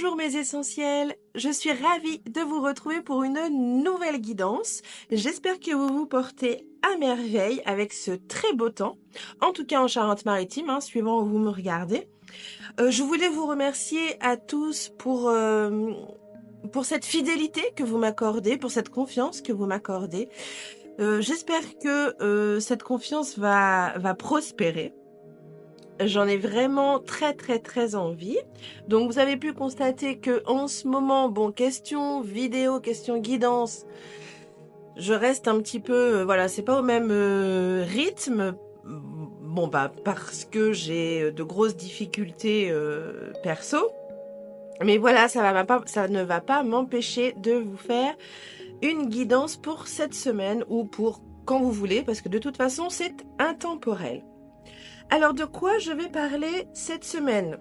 Bonjour mes essentiels, je suis ravie de vous retrouver pour une nouvelle guidance. J'espère que vous vous portez à merveille avec ce très beau temps, en tout cas en Charente-Maritime, suivant où vous me regardez. Je voulais vous remercier à tous pour cette fidélité que vous m'accordez, pour cette confiance que vous m'accordez. J'espère que cette confiance va prospérer. J'en ai vraiment très envie. Donc vous avez pu constater que en ce moment, bon, questions vidéo, questions guidance, je reste un petit peu, voilà, c'est pas au même rythme. Bon, bah parce que j'ai de grosses difficultés perso. Mais voilà, ça ne va pas m'empêcher de vous faire une guidance pour cette semaine ou pour quand vous voulez, parce que de toute façon, c'est intemporel. Alors, de quoi je vais parler cette semaine?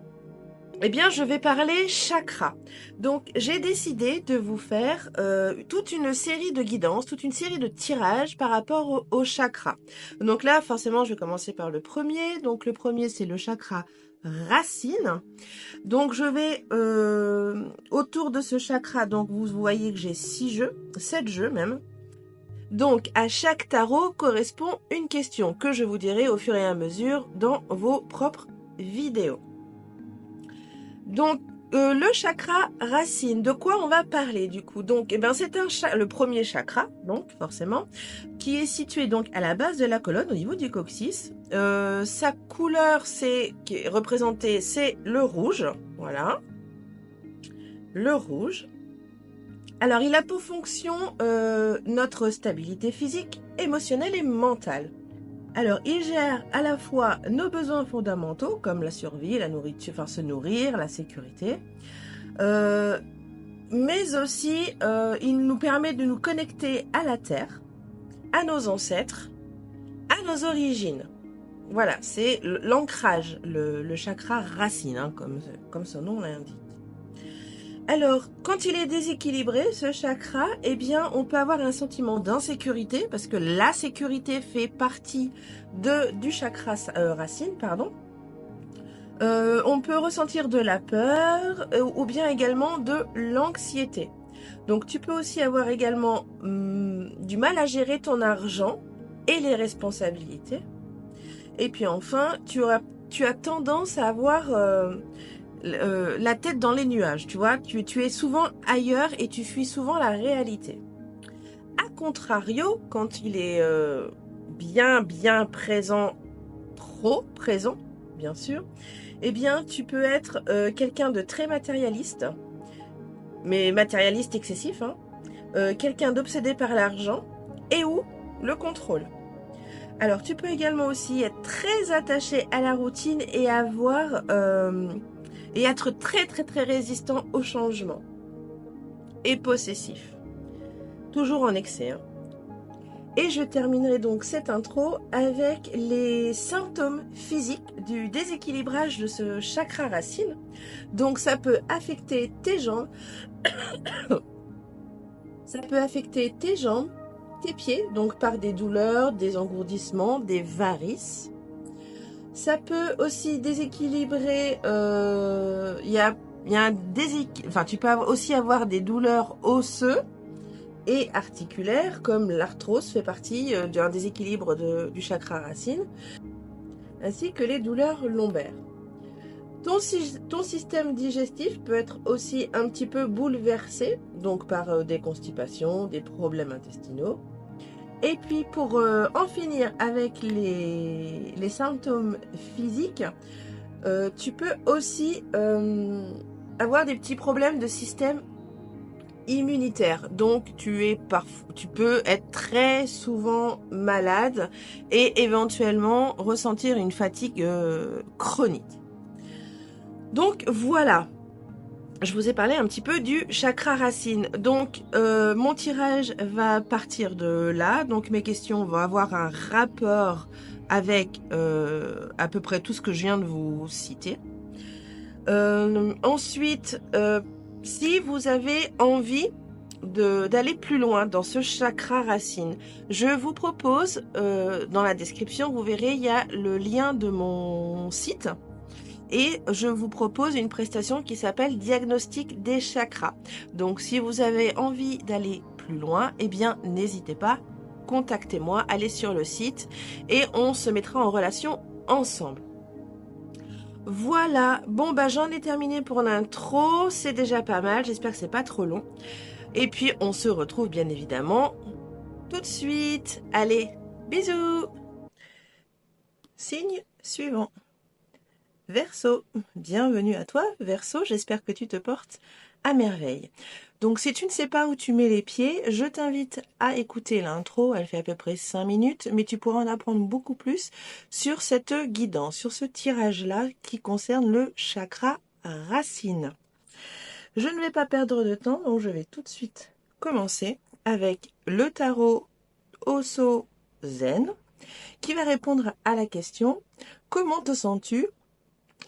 Eh bien, je vais parler chakra. Donc, j'ai décidé de vous faire toute une série de guidances, toute une série de tirages par rapport au chakra. Donc là, forcément, je vais commencer par le premier. Donc, le premier, c'est le chakra racine. Donc, je vais autour de ce chakra, donc vous voyez que j'ai 6 jeux, 7 jeux même. Donc, à chaque tarot correspond une question que je vous dirai au fur et à mesure dans vos propres vidéos. Donc, le chakra racine, de quoi on va parler du coup? Donc, c'est le premier chakra, donc forcément, qui est situé donc à la base de la colonne, au niveau du coccyx. Sa couleur, qui est représentée, c'est le rouge, voilà, le rouge. Alors, il a pour fonction notre stabilité physique, émotionnelle et mentale. Alors, il gère à la fois nos besoins fondamentaux, comme la survie, la nourriture, enfin se nourrir, la sécurité, mais aussi il nous permet de nous connecter à la terre, à nos ancêtres, à nos origines. Voilà, c'est l'ancrage, le chakra racine, comme son nom l'indique. Alors, quand il est déséquilibré, ce chakra, eh bien, on peut avoir un sentiment d'insécurité, parce que la sécurité fait partie du chakra racine, pardon. On peut ressentir de la peur, ou bien également de l'anxiété. Donc, tu peux aussi avoir également du mal à gérer ton argent et les responsabilités. Et puis enfin, tu as tendance à avoir la tête dans les nuages, tu vois, tu es souvent ailleurs et tu fuis souvent la réalité. A contrario, quand il est bien présent, trop présent, bien sûr, eh bien, tu peux être quelqu'un de très matérialiste, mais matérialiste excessif, quelqu'un d'obsédé par l'argent et ou le contrôle. Alors, tu peux également aussi être très attaché à la routine et avoir et être très résistant au changement. Et possessif. Toujours en excès. Et je terminerai donc cette intro avec les symptômes physiques du déséquilibrage de ce chakra racine. Donc ça peut affecter tes jambes. Ça peut affecter tes jambes, tes pieds, donc par des douleurs, des engourdissements, des varices. Ça peut aussi déséquilibrer, tu peux aussi avoir des douleurs osseuses et articulaires, comme l'arthrose fait partie d'un déséquilibre du chakra racine, ainsi que les douleurs lombaires. Ton système digestif peut être aussi un petit peu bouleversé, donc par des constipations, des problèmes intestinaux. Et puis pour en finir avec les symptômes physiques, tu peux aussi avoir des petits problèmes de système immunitaire. Donc tu peux être très souvent malade et éventuellement ressentir une fatigue chronique. Donc voilà. Je vous ai parlé un petit peu du chakra racine. Donc, mon tirage va partir de là. Donc, mes questions vont avoir un rapport avec à peu près tout ce que je viens de vous citer. Ensuite, si vous avez envie d'aller plus loin dans ce chakra racine, je vous propose, dans la description, vous verrez, il y a le lien de mon site. et je vous propose une prestation qui s'appelle Diagnostic des chakras. Donc si vous avez envie d'aller plus loin, eh bien n'hésitez pas, contactez-moi, allez sur le site et on se mettra en relation ensemble. Voilà, bon bah j'en ai terminé pour l'intro, c'est déjà pas mal, j'espère que c'est pas trop long. Et puis on se retrouve bien évidemment tout de suite. Allez, bisous. Signe suivant. Verseau, bienvenue à toi Verseau, j'espère que tu te portes à merveille. Donc si tu ne sais pas où tu mets les pieds, je t'invite à écouter l'intro, elle fait à peu près 5 minutes, mais tu pourras en apprendre beaucoup plus sur cette guidance, sur ce tirage-là qui concerne le chakra racine. Je ne vais pas perdre de temps, donc je vais tout de suite commencer avec le tarot Oso Zen, qui va répondre à la question « Comment te sens-tu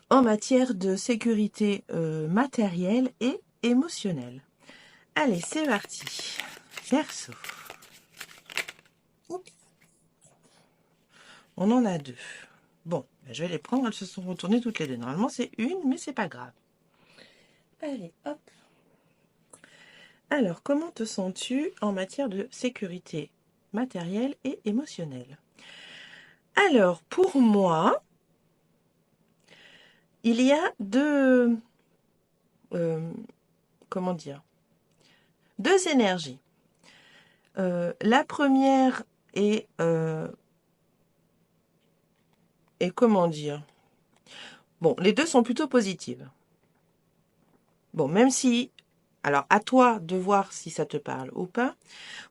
en matière de sécurité matérielle et émotionnelle ?» Allez, c'est parti. Verseau. On en a deux. Bon, je vais les prendre, elles se sont retournées toutes les deux. Normalement, c'est une, mais c'est pas grave. Allez, hop. Alors, comment te sens-tu en matière de sécurité matérielle et émotionnelle? Alors, pour moi, il y a comment dire, deux énergies. La première est comment dire, bon, les deux sont plutôt positives. Bon, même si, alors à toi de voir si ça te parle ou pas.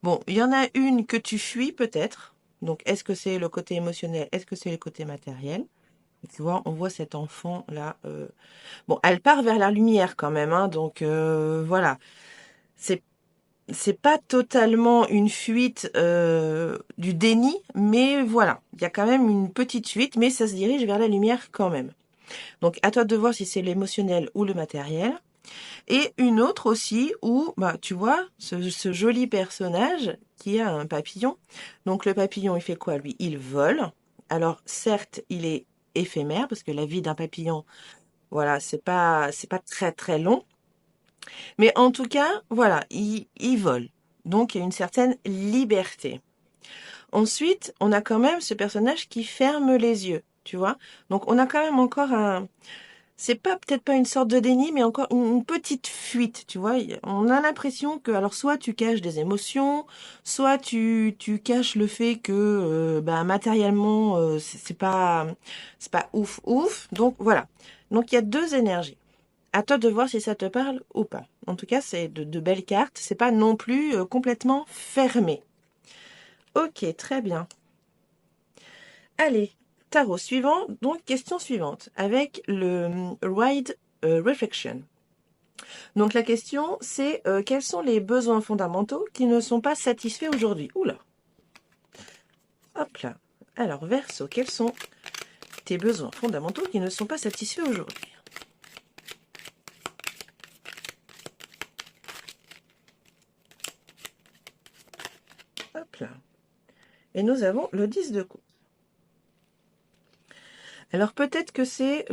Bon, il y en a une que tu fuis peut-être. Donc, est-ce que c'est le côté émotionnel? Est-ce que c'est le côté matériel? Tu vois, on voit cet enfant là. Bon, elle part vers la lumière quand même, hein, donc voilà. C'est pas totalement une fuite du déni, mais voilà, il y a quand même une petite fuite, mais ça se dirige vers la lumière quand même. Donc à toi de voir si c'est l'émotionnel ou le matériel. Et une autre aussi où, bah, tu vois, ce joli personnage qui a un papillon. Donc le papillon, il fait quoi lui? Il vole. Alors certes, il est éphémère parce que la vie d'un papillon, voilà, c'est pas très très long. Mais en tout cas, voilà, il vole. Donc il y a une certaine liberté. Ensuite, on a quand même ce personnage qui ferme les yeux, tu vois. Donc on a quand même encore c'est pas peut-être pas une sorte de déni, mais encore une petite fuite, tu vois. On a l'impression que, alors soit tu caches des émotions, soit tu caches le fait que, bah, matériellement, c'est pas ouf ouf. Donc voilà. Donc il y a deux énergies. À toi de voir si ça te parle ou pas. En tout cas, c'est de belles cartes. C'est pas non plus complètement fermé. Ok, très bien. Allez, tarot suivant. Donc, question suivante. Avec le Ride Reflection. Donc, la question, c'est quels sont les besoins fondamentaux qui ne sont pas satisfaits aujourd'hui? Oula. Hop là. Alors, Verseau, quels sont tes besoins fondamentaux qui ne sont pas satisfaits aujourd'hui? Hop là. Et nous avons le 10 de coupe. Alors peut-être que c'est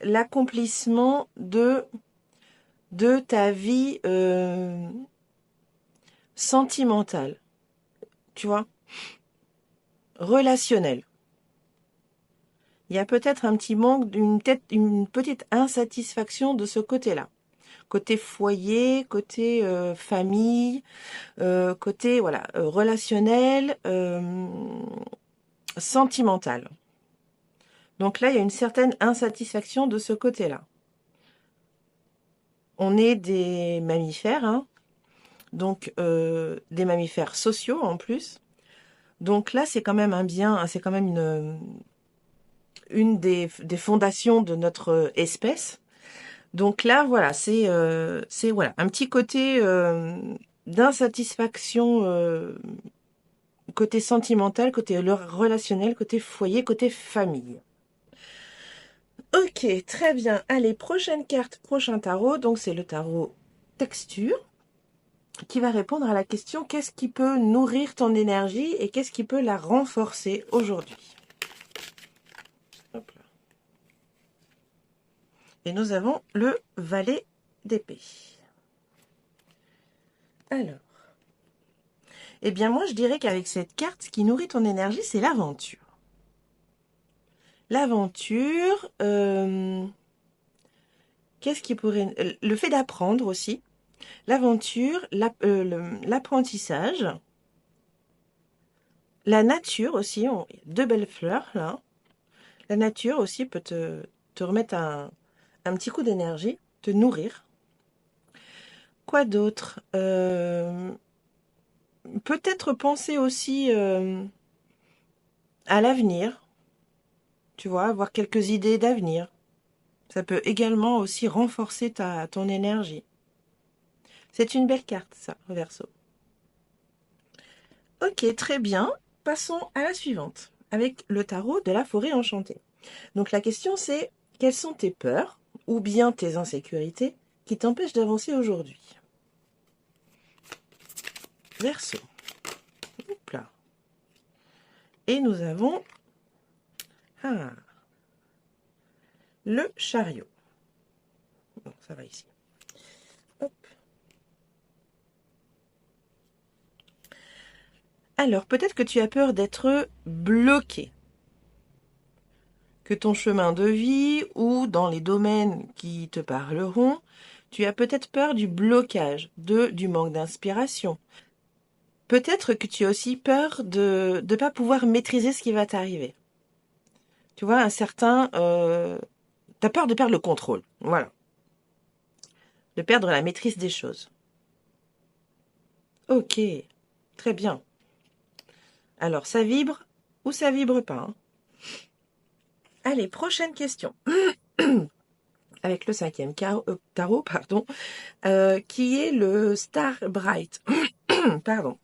l'accomplissement de ta vie sentimentale, tu vois, relationnelle. Il y a peut-être un petit manque, une petite insatisfaction de ce côté-là. Côté foyer, côté famille, côté voilà relationnel, sentimental. Donc là, il y a une certaine insatisfaction de ce côté-là. On est des mammifères, hein, donc des mammifères sociaux en plus. Donc là, c'est quand même un bien, c'est quand même une des fondations de notre espèce. Donc là, voilà, c'est voilà un petit côté d'insatisfaction, côté sentimental, côté relationnel, côté foyer, côté famille. Ok, très bien. Allez, prochaine carte, prochain tarot. Donc c'est le tarot texture. qui va répondre à la question qu'est-ce qui peut nourrir ton énergie et qu'est-ce qui peut la renforcer aujourd'hui. Hop là. Et nous avons le valet d'épée. Alors, eh bien moi je dirais qu'avec cette carte, ce qui nourrit ton énergie, c'est l'aventure. L'aventure, qu'est-ce qui pourrait... Le fait d'apprendre aussi. L'aventure, l'apprentissage. La nature aussi, il y a deux belles fleurs là. La nature aussi peut te remettre un petit coup d'énergie, te nourrir. Quoi d'autre? Peut-être penser aussi à l'avenir, tu vois, avoir quelques idées d'avenir. Ça peut également aussi renforcer ton énergie. C'est une belle carte, ça, Verseau. Ok, très bien. Passons à la suivante, avec le tarot de la forêt enchantée. Donc la question c'est, quelles sont tes peurs ou bien tes insécurités qui t'empêchent d'avancer aujourd'hui? Verseau. Hop là. Et nous avons le chariot. Bon, ça va ici. Hop. Alors, peut-être que tu as peur d'être bloqué. Que ton chemin de vie ou dans les domaines qui te parleront, tu as peut-être peur du blocage, du manque d'inspiration. Peut-être que tu as aussi peur de ne pas pouvoir maîtriser ce qui va t'arriver. Tu vois, t'as peur de perdre le contrôle. Voilà. De perdre la maîtrise des choses. Ok, très bien. Alors, ça vibre ou ça vibre pas, hein? Allez, prochaine question. Avec le 5e tarot, pardon, qui est le Star Bright. Pardon.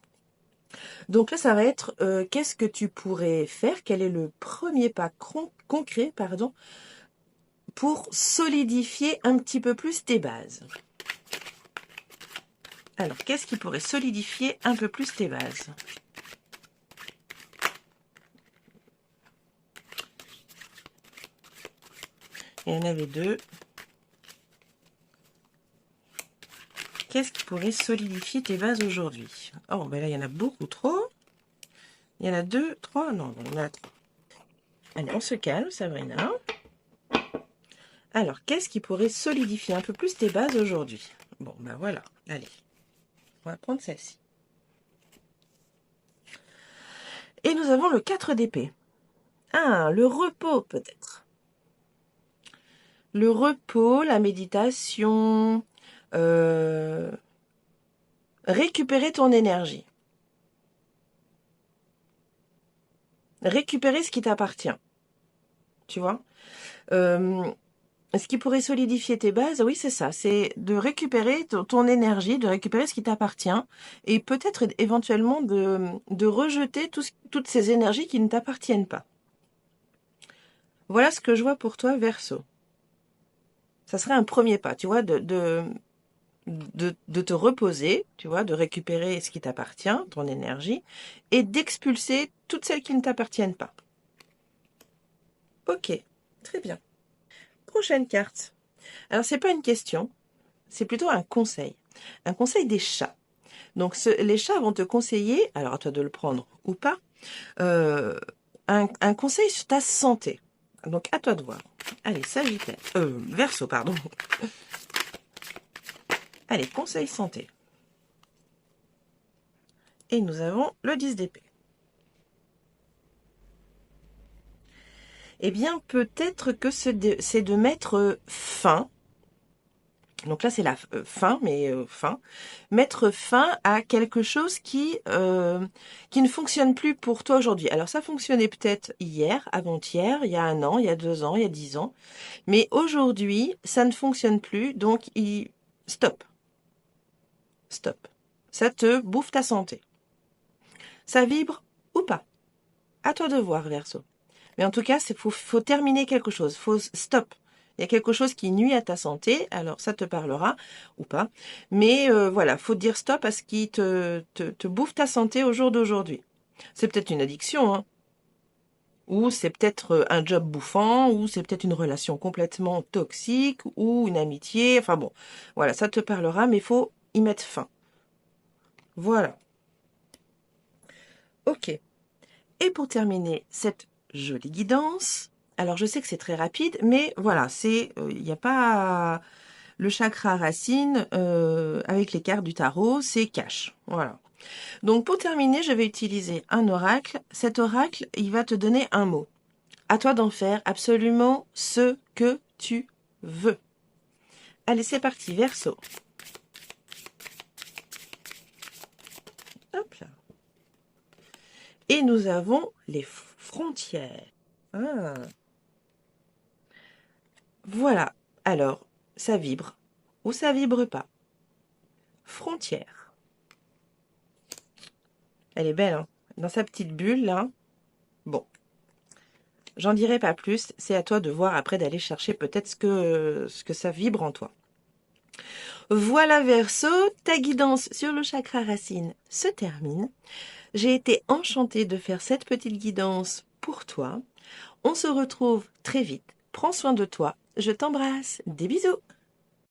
Donc là, ça va être qu'est-ce que tu pourrais faire? Quel est le premier pas concret, pardon, pour solidifier un petit peu plus tes bases? Alors, qu'est-ce qui pourrait solidifier un peu plus tes bases? Il y en avait deux. Qu'est-ce qui pourrait solidifier tes bases aujourd'hui? Oh, ben là, il y en a beaucoup trop. Il y en a 2, 3, non, il y en a 3. Allez, on se calme, Sabrina. Alors, qu'est-ce qui pourrait solidifier un peu plus tes bases aujourd'hui? Bon, ben voilà, allez. On va prendre celle-ci. Et nous avons le 4 d'épée. Ah, le repos peut-être. Le repos, la méditation, récupérer ton énergie. Récupérer ce qui t'appartient. Tu vois, ce qui pourrait solidifier tes bases, oui, c'est ça. C'est de récupérer ton énergie, de récupérer ce qui t'appartient et peut-être éventuellement de rejeter toutes ces énergies qui ne t'appartiennent pas. Voilà ce que je vois pour toi, Verseau. Ça serait un premier pas, tu vois, de te reposer, tu vois, de récupérer ce qui t'appartient, ton énergie, et d'expulser toutes celles qui ne t'appartiennent pas. Ok, très bien. Prochaine carte. Alors, c'est pas une question, c'est plutôt un conseil. Un conseil des chats. Donc, les chats vont te conseiller, alors à toi de le prendre ou pas, un conseil sur ta santé. Donc, à toi de voir. Allez, Sagittaire. Verseau, pardon. Allez, conseil santé. Et nous avons le 10 d'épée. Eh bien, peut-être que c'est de mettre fin. Donc là, c'est la fin, mais fin. Mettre fin à quelque chose qui ne fonctionne plus pour toi aujourd'hui. Alors, ça fonctionnait peut-être hier, avant-hier, il y a 1 an, il y a 2 ans, il y a 10 ans. Mais aujourd'hui, ça ne fonctionne plus. Donc, stop. Stop. Ça te bouffe ta santé. Ça vibre ou pas. À toi de voir, Verseau. Mais en tout cas, faut terminer quelque chose. Stop. Il y a quelque chose qui nuit à ta santé, alors ça te parlera ou pas. Mais voilà, faut dire stop à ce qui te bouffe ta santé au jour d'aujourd'hui. C'est peut-être une addiction, hein. Ou c'est peut-être un job bouffant, ou c'est peut-être une relation complètement toxique, ou une amitié. Enfin bon, voilà, ça te parlera, mais il faut y mettre fin. Voilà. Ok. Et pour terminer cette jolie guidance, alors je sais que c'est très rapide, mais voilà, il n'y a pas le chakra racine avec les cartes du tarot, c'est cash. Voilà. Donc pour terminer, je vais utiliser un oracle. Cet oracle, il va te donner un mot. À toi d'en faire absolument ce que tu veux. Allez, c'est parti, Verseau. Hop là. Et nous avons les frontières. Ah. Voilà. Alors, ça vibre ou ça vibre pas. Frontière. Elle est belle, hein, dans sa petite bulle, là. Bon, j'en dirai pas plus. C'est à toi de voir après, d'aller chercher peut-être ce que ça vibre en toi. Voilà, Verseau, ta guidance sur le chakra racine se termine. J'ai été enchantée de faire cette petite guidance pour toi. On se retrouve très vite. Prends soin de toi. Je t'embrasse. Des bisous.